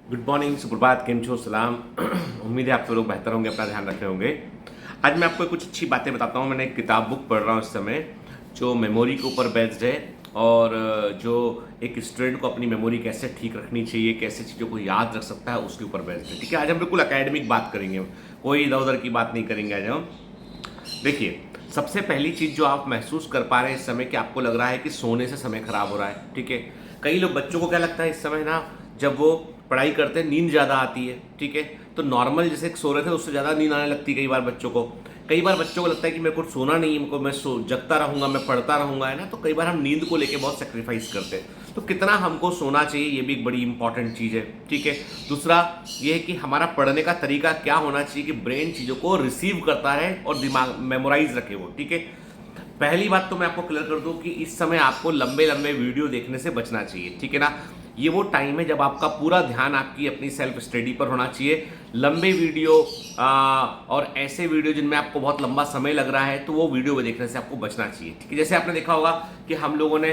Good morning, सुप्रभात, केम छो, सलाम। उम्मीद है आप सब लोग बेहतर होंगे, अपना ध्यान रखे होंगे। आज मैं आपको कुछ अच्छी बातें बताता हूँ। मैंने एक किताब बुक पढ़ रहा हूँ इस समय, जो मेमोरी के ऊपर बेस्ड है और जो एक स्टूडेंट को अपनी मेमोरी कैसे ठीक रखनी चाहिए, कैसे चीज़ों को याद रख सकता है, उसके ऊपर बेस्ड है। ठीक है, आज हम बिल्कुल एकेडमिक बात करेंगे, कोई इधर उधर की बात नहीं करेंगे आज हम। देखिए, सबसे पहली चीज़ जो आप महसूस कर पा रहे हैं इस समय कि आपको लग रहा है कि सोने से समय खराब हो रहा है। ठीक है, कई लोग बच्चों को क्या लगता है इस समय ना, जब वो पढ़ाई करते हैं नींद ज़्यादा आती है। ठीक है, तो नॉर्मल जैसे सो रहे थे उससे ज़्यादा नींद आने लगती है कई बार बच्चों को। कई बार बच्चों को लगता है कि मेरे को सोना नहीं है, मेरे को मैं जगता रहूंगा, मैं पढ़ता रहूंगा, है ना। तो कई बार हम नींद को लेके बहुत सेक्रीफाइस करते हैं। तो कितना हमको सोना चाहिए ये भी एक बड़ी इंपॉर्टेंट चीज़ है। ठीक है, दूसरा ये है कि हमारा पढ़ने का तरीका क्या होना चाहिए कि ब्रेन चीज़ों को रिसीव करता है और दिमाग मेमोराइज रखे वो। ठीक है, पहली बात तो मैं आपको क्लियर कर दूं कि इस समय आपको लंबे लंबे वीडियो देखने से बचना चाहिए। ठीक है ना, ये वो टाइम है जब आपका पूरा ध्यान आपकी अपनी सेल्फ स्टडी पर होना चाहिए। लंबे वीडियो और ऐसे वीडियो जिनमें आपको बहुत लंबा समय लग रहा है, तो वो वीडियो देखने से आपको बचना चाहिए। ठीक है, जैसे आपने देखा होगा कि हम लोगों ने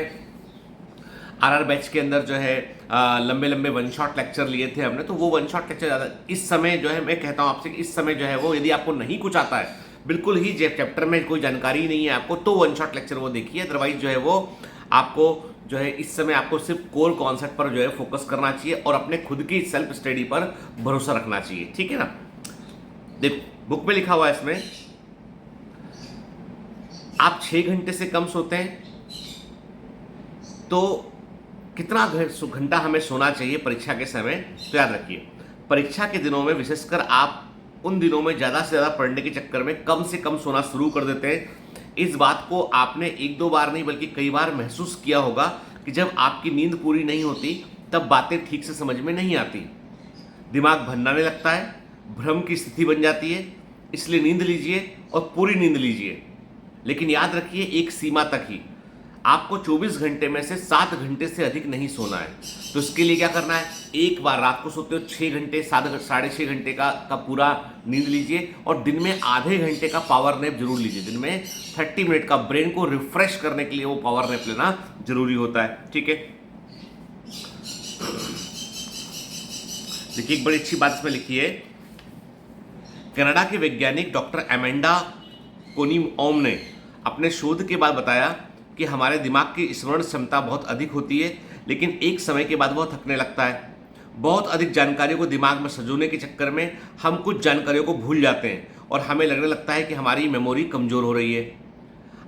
आरआर बैच के अंदर जो है लंबे लंबे वन शॉट लेक्चर लिए थे हमने, तो वो वन शॉट लेक्चर ज़्यादा इस समय जो है, मैं कहता हूँ आपसे कि इस समय जो है वो, यदि आपको नहीं कुछ आता है, बिल्कुल ही चैप्टर में कोई जानकारी नहीं है आपको, तो वन शॉट लेक्चर वो देखिए। अदरवाइज जो है वो आपको जो है इस समय आपको सिर्फ कोर कॉन्सेप्ट पर जो है फोकस करना चाहिए और अपने खुद की सेल्फ स्टडी पर भरोसा रखना चाहिए। ठीक है ना, देखो बुक में लिखा हुआ है इसमें, आप 6 घंटे से कम सोते हैं तो कितना घंटा हमें सोना चाहिए परीक्षा के समय। तो याद रखिए, परीक्षा के दिनों में विशेषकर आप उन दिनों में ज़्यादा से ज़्यादा पढ़ने के चक्कर में कम से कम सोना शुरू कर देते हैं। इस बात को आपने एक दो बार नहीं बल्कि कई बार महसूस किया होगा कि जब आपकी नींद पूरी नहीं होती तब बातें ठीक से समझ में नहीं आती, दिमाग भन्नाने लगता है, भ्रम की स्थिति बन जाती है। इसलिए नींद लीजिए और पूरी नींद लीजिए, लेकिन याद रखिए एक सीमा तक ही। आपको 24 घंटे में से 7 घंटे से अधिक नहीं सोना है। तो इसके लिए क्या करना है, एक बार रात को सोते हो 6 घंटे, 6.5 घंटे का पूरा नींद लीजिए और दिन में आधे घंटे का पावर नैप जरूर लीजिए। दिन में 30 मिनट का ब्रेन को रिफ्रेश करने के लिए वो पावर नैप लेना जरूरी होता है। ठीक है, देखिए एक बड़ी अच्छी बात इसमें लिखी है, कनाडा के वैज्ञानिक डॉक्टर एमेंडा कोनी ओम ने अपने शोध के बाद बताया कि हमारे दिमाग की स्मरण क्षमता बहुत अधिक होती है, लेकिन एक समय के बाद वह थकने लगता है। बहुत अधिक जानकारियों को दिमाग में सजोने के चक्कर में हम कुछ जानकारियों को भूल जाते हैं और हमें लगने लगता है कि हमारी मेमोरी कमज़ोर हो रही है।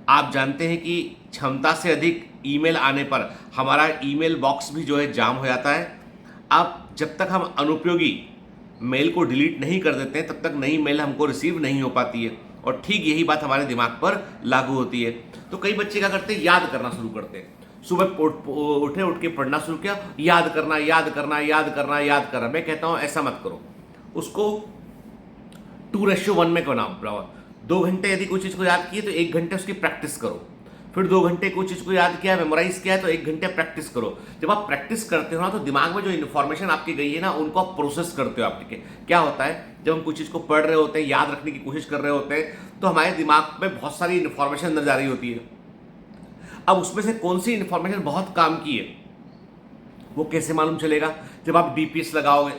आप जानते हैं कि क्षमता से अधिक ईमेल आने पर हमारा ईमेल बॉक्स भी जो है जाम हो जाता है। अब जब तक हम अनुपयोगी मेल को डिलीट नहीं कर देते हैं तब तक नई मेल हमको रिसीव नहीं हो पाती है, और ठीक यही बात हमारे दिमाग पर लागू होती है। तो कई बच्चे क्या करते हैं, याद करना शुरू करते हैं। सुबह उठ के पढ़ना शुरू किया, याद करना याद करना याद करना याद करना। मैं कहता हूं ऐसा मत करो, उसको 2:1 में बनाओ। 2 घंटे यदि कोई चीज़ को याद की है तो 1 घंटे उसकी प्रैक्टिस करो। फिर 2 घंटे कोई चीज़ को याद किया, मेमोराइज किया है तो 1 घंटे प्रैक्टिस करो। जब आप प्रैक्टिस करते हो ना तो दिमाग में जो इन्फॉर्मेशन आपकी गई है ना उनको आप प्रोसेस करते हो। आप ठीक है, क्या होता है जब हम कोई चीज़ को पढ़ रहे होते हैं, याद रखने की कोशिश कर रहे होते हैं, तो हमारे दिमाग में बहुत सारी इन्फॉर्मेशन अंदर जा रही होती है। अब उसमें से कौन सी इन्फॉर्मेशन बहुत काम की है वो कैसे मालूम चलेगा? जब आप डीपीएस लगाओगे,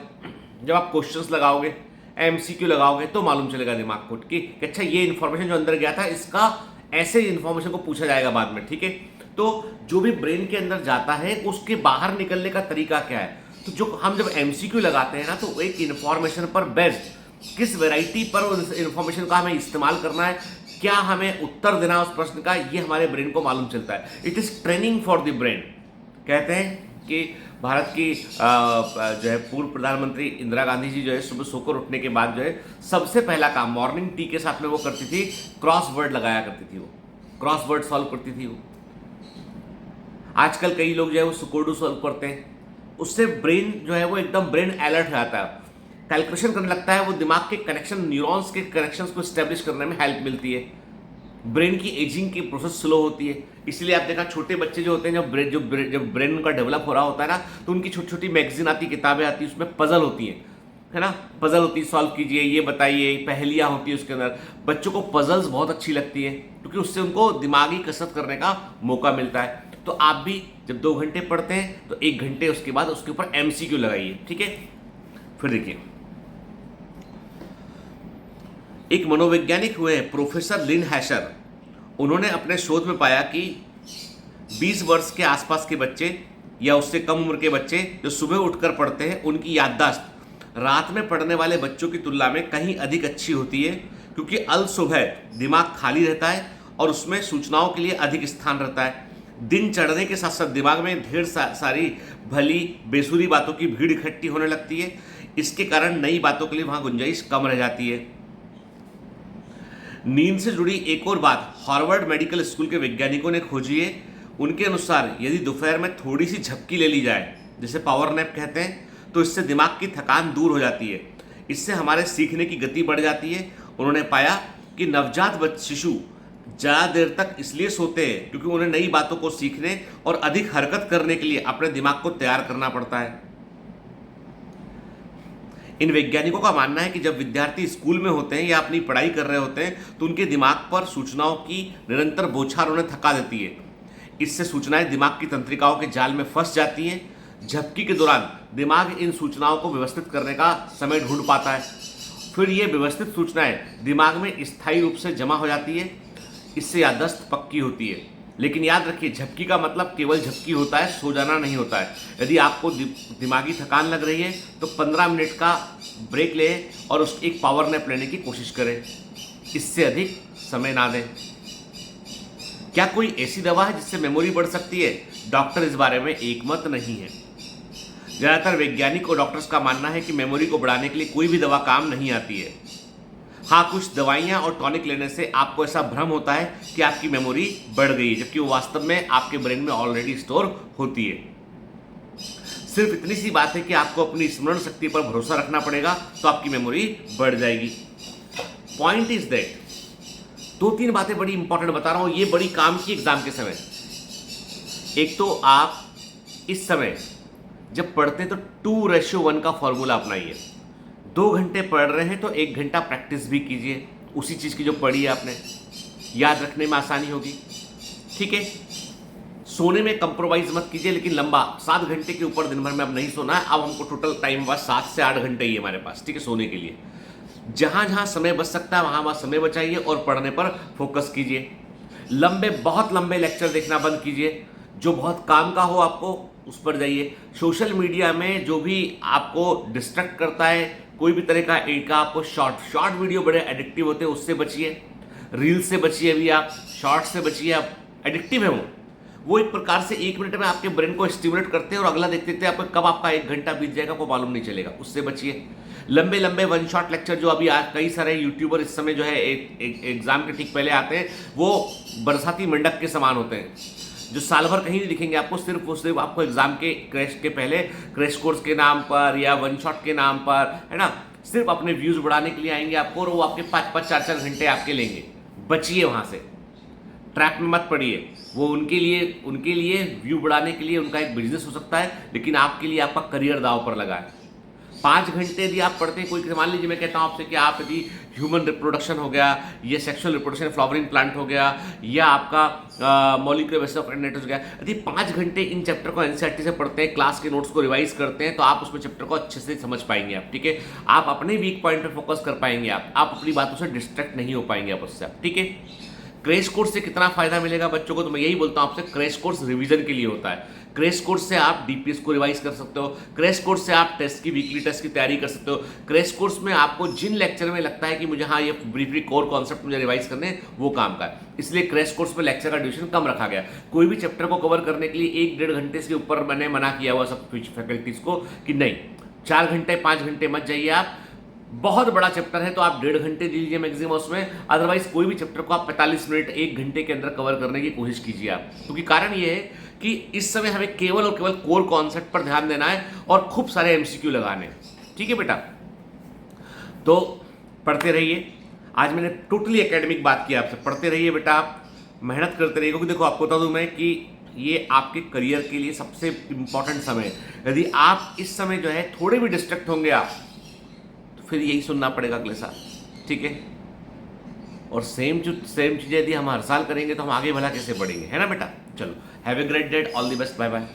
जब आप क्वेश्चंस लगाओगे, एमसीक्यू लगाओगे, तो मालूम चलेगा दिमाग को कि अच्छा ये इन्फॉर्मेशन जो अंदर गया था इसका ऐसे इन्फॉर्मेशन को पूछा जाएगा बाद में। ठीक है, तो जो भी ब्रेन के अंदर जाता है उसके बाहर निकलने का तरीका क्या है। तो जो हम जब एमसीक्यू लगाते हैं ना तो एक इन्फॉर्मेशन पर बेस्ड किस वैरायटी पर उस इन्फॉर्मेशन का हमें इस्तेमाल करना है, क्या हमें उत्तर देना उस प्रश्न का, ये हमारे ब्रेन को मालूम चलता है। It is training for the brain. कहते हैं कि भारत की जो है पूर्व प्रधानमंत्री इंदिरा गांधी जी जो है सुबह सोकर उठने के बाद जो है सबसे पहला काम मॉर्निंग टी के साथ में वो करती थी, क्रॉस वर्ड लगाया करती थी, वो क्रॉस वर्ड सॉल्व करती थी वो। आजकल कई लोग जो है वो सुकोडू सॉल्व करते हैं, उससे ब्रेन जो है वो एकदम ब्रेन अलर्ट हो जाता है, कैलकुलेशन करने लगता है, वो दिमाग के कनेक्शन, न्यूरॉन्स के कनेक्शंस को स्टैब्लिश करने में हेल्प मिलती है। ब्रेन की एजिंग की प्रोसेस स्लो होती है। इसलिए आप देखा छोटे बच्चे जो होते हैं, जब ब्रेन उनका डेवलप हो रहा होता है ना, तो उनकी छोटी छोटी मैगजीन आती, किताबें आती, उसमें पजल होती हैं, है ना, पजल होती है, सॉल्व कीजिए, ये बताइए, पहेलियाँ होती है उसके अंदर। बच्चों को पजल्स बहुत अच्छी लगती है क्योंकि उससे उनको दिमागी कसरत करने का मौका मिलता है। तो आप भी जब 2 घंटे पढ़ते हैं तो 1 घंटे उसके बाद उसके ऊपर एमसीक्यू लगाइए। ठीक है, फिर देखिए, एक मनोवैज्ञानिक हुए प्रोफेसर लिन हैशर, उन्होंने अपने शोध में पाया कि 20 वर्ष के आसपास के बच्चे या उससे कम उम्र के बच्चे जो सुबह उठकर पढ़ते हैं, उनकी याददाश्त रात में पढ़ने वाले बच्चों की तुलना में कहीं अधिक अच्छी होती है, क्योंकि अल सुबह दिमाग खाली रहता है और उसमें सूचनाओं के लिए अधिक स्थान रहता है। दिन चढ़ने के साथ साथ दिमाग में ढेर सारी भली बेसुरी बातों की भीड़ इकट्ठी होने लगती है। इसके कारण नई बातों के लिए वहां गुंजाइश कम रह जाती है। नींद से जुड़ी एक और बात हार्वर्ड मेडिकल स्कूल के वैज्ञानिकों ने खोजी है। उनके अनुसार यदि दोपहर में थोड़ी सी झपकी ले ली जाए, जिसे पावर नैप कहते हैं, तो इससे दिमाग की थकान दूर हो जाती है। इससे हमारे सीखने की गति बढ़ जाती है। उन्होंने पाया कि नवजात शिशु ज़्यादा देर तक इसलिए सोते हैं क्योंकि उन्हें नई बातों को सीखने और अधिक हरकत करने के लिए अपने दिमाग को तैयार करना पड़ता है। इन वैज्ञानिकों का मानना है कि जब विद्यार्थी स्कूल में होते हैं या अपनी पढ़ाई कर रहे होते हैं तो उनके दिमाग पर सूचनाओं की निरंतर बौछार उन्हें थका देती है। इससे सूचनाएं दिमाग की तंत्रिकाओं के जाल में फंस जाती हैं। झपकी के दौरान दिमाग इन सूचनाओं को व्यवस्थित करने का समय ढूंढ पाता है। फिर ये व्यवस्थित सूचनाएं दिमाग में स्थायी रूप से जमा हो जाती है। इससे याददाश्त पक्की होती है। लेकिन याद रखिए, झपकी का मतलब केवल झपकी होता है, सो जाना नहीं होता है। यदि आपको दिमागी थकान लग रही है तो 15 मिनट का ब्रेक लें और एक पावर नैप लेने की कोशिश करें। इससे अधिक समय ना दें। क्या कोई ऐसी दवा है जिससे मेमोरी बढ़ सकती है? डॉक्टर इस बारे में एकमत नहीं है। ज़्यादातर वैज्ञानिक और डॉक्टर्स का मानना है कि मेमोरी को बढ़ाने के लिए कोई भी दवा काम नहीं आती है। हाँ, कुछ दवाइयाँ और टॉनिक लेने से आपको ऐसा भ्रम होता है कि आपकी मेमोरी बढ़ गई है, जबकि वो वास्तव में आपके ब्रेन में ऑलरेडी स्टोर होती है। सिर्फ इतनी सी बात है कि आपको अपनी स्मरण शक्ति पर भरोसा रखना पड़ेगा, तो आपकी मेमोरी बढ़ जाएगी। पॉइंट इज दैट 2-3 बातें बड़ी इंपॉर्टेंट बता रहा हूँ, ये बड़ी काम की एग्जाम के समय। एक तो आप इस समय जब पढ़ते हैं तो 2:1 का फॉर्मूला अपनाइए। 2 घंटे पढ़ रहे हैं तो 1 घंटा प्रैक्टिस भी कीजिए उसी चीज़ की जो पढ़ी है आपने। याद रखने में आसानी होगी। ठीक है, सोने में कंप्रोमाइज़ मत कीजिए, लेकिन लंबा 7 घंटे के ऊपर दिन भर में अब नहीं सोना है। अब हमको टोटल टाइम बस 7 से 8 घंटे ही है हमारे पास, ठीक है, सोने के लिए। जहाँ जहाँ समय बच सकता है वहाँ समय बचाइए और पढ़ने पर फोकस कीजिए। बहुत लंबे लेक्चर देखना बंद कीजिए। जो बहुत काम का हो आपको उस पर जाइए। सोशल मीडिया में जो भी आपको डिस्ट्रैक्ट करता है, कोई भी तरह का एक आपको शॉर्ट वीडियो बड़े एडिक्टिव होते हैं, उससे बचिए। रील से बचिए, अभी आप शॉर्ट से बचिए। आप एडिक्टिव है वो एक प्रकार से 1 मिनट में आपके ब्रेन को स्टिमुलेट करते हैं और अगला देखते देखते आपको कब आपका 1 घंटा बीत जाएगा आपको मालूम नहीं चलेगा। उससे बचिए। लंबे 1 शॉट लेक्चर जो अभी आज कई सारे यूट्यूबर इस समय जो है एग्जाम के ठीक पहले आते हैं, वो बरसाती मंडक के समान होते हैं, जो साल भर कहीं नहीं दिखेंगे आपको। सिर्फ आपको एग्जाम के क्रैश के पहले क्रैश कोर्स के नाम पर या 1 शॉट के नाम पर, है ना, सिर्फ अपने व्यूज बढ़ाने के लिए आएंगे आपको, और वो आपके 5-5, 4-4 घंटे आपके लेंगे। बचिए वहां से, ट्रैप में मत पड़िए। वो उनके लिए व्यू बढ़ाने के लिए उनका एक बिजनेस हो सकता है, लेकिन आपके लिए आपका करियर दांव पर लगा है। 5 घंटे यदि आप पढ़ते हैं, कोई मान लीजिए मैं कहता हूँ आपसे कि आप यदि ह्यूमन रिप्रोडक्शन हो गया, या सेक्सुअल रिप्रोडक्शन फ्लावरिंग प्लांट हो गया, या आपका मॉलिक्यूलर बेसिस ऑफ एंडनेटस हो गया, यदि 5 घंटे इन चैप्टर को एनसीईआरटी से पढ़ते हैं, क्लास के नोट्स को रिवाइज करते हैं, तो आप उसमें चैप्टर को अच्छे से समझ पाएंगे आप। ठीक है, आप अपने वीक पॉइंट पर फोकस कर पाएंगे। आप अपनी बातों से डिस्ट्रैक्ट नहीं हो पाएंगे आप उससे। ठीक है, क्रैश कोर्स से कितना फायदा मिलेगा बच्चों को, तो मैं यही बोलता हूं आपसे, क्रैश कोर्स रिवीजन के लिए होता है। क्रैश कोर्स से आप डीपीएस को रिवाइज कर सकते हो। क्रैश कोर्स से आप वीकली टेस्ट की तैयारी कर सकते हो। क्रैश कोर्स में आपको जिन लेक्चर में लगता है कि मुझे हाँ ये ब्रीफली कोर कॉन्सेप्ट मुझे रिवाइज करने, वो काम का है। इसलिए क्रैश कोर्स में लेक्चर का ड्यूरेशन कम रखा गया। कोई भी चैप्टर को कवर करने के लिए 1-1.5 घंटे से ऊपर मैंने मना किया हुआ सब फैकल्टीज को कि नहीं, 4 घंटे 5 घंटे मत जाइए आप। बहुत बड़ा चैप्टर है तो आप 1.5 घंटे दीजिए मैक्सिमम उसमें। अदरवाइज कोई भी चैप्टर को आप 45 मिनट 1 घंटे के अंदर कवर करने की कोशिश कीजिए आप, क्योंकि कारण ये है कि इस समय हमें केवल और केवल कोर कॉन्सेप्ट पर ध्यान देना है और खूब सारे एमसीक्यू लगाने। ठीक है बेटा, तो पढ़ते रहिए। आज मैंने टोटली एकेडमिक बात की आपसे। पढ़ते रहिए बेटा, आप मेहनत करते रहिए, क्योंकि देखो आपको बता दूं मैं कि ये आपके करियर के लिए सबसे इंपॉर्टेंट समय है। यदि आप इस समय जो है थोड़े भी डिस्ट्रैक्ट होंगे आप, फिर यही सुनना पड़ेगा अगले साल। ठीक है, और सेम चीज़ें यदि हम हर साल करेंगे तो हम आगे भला कैसे बढ़ेंगे, है ना बेटा। चलो, have a great day, all the best, bye bye.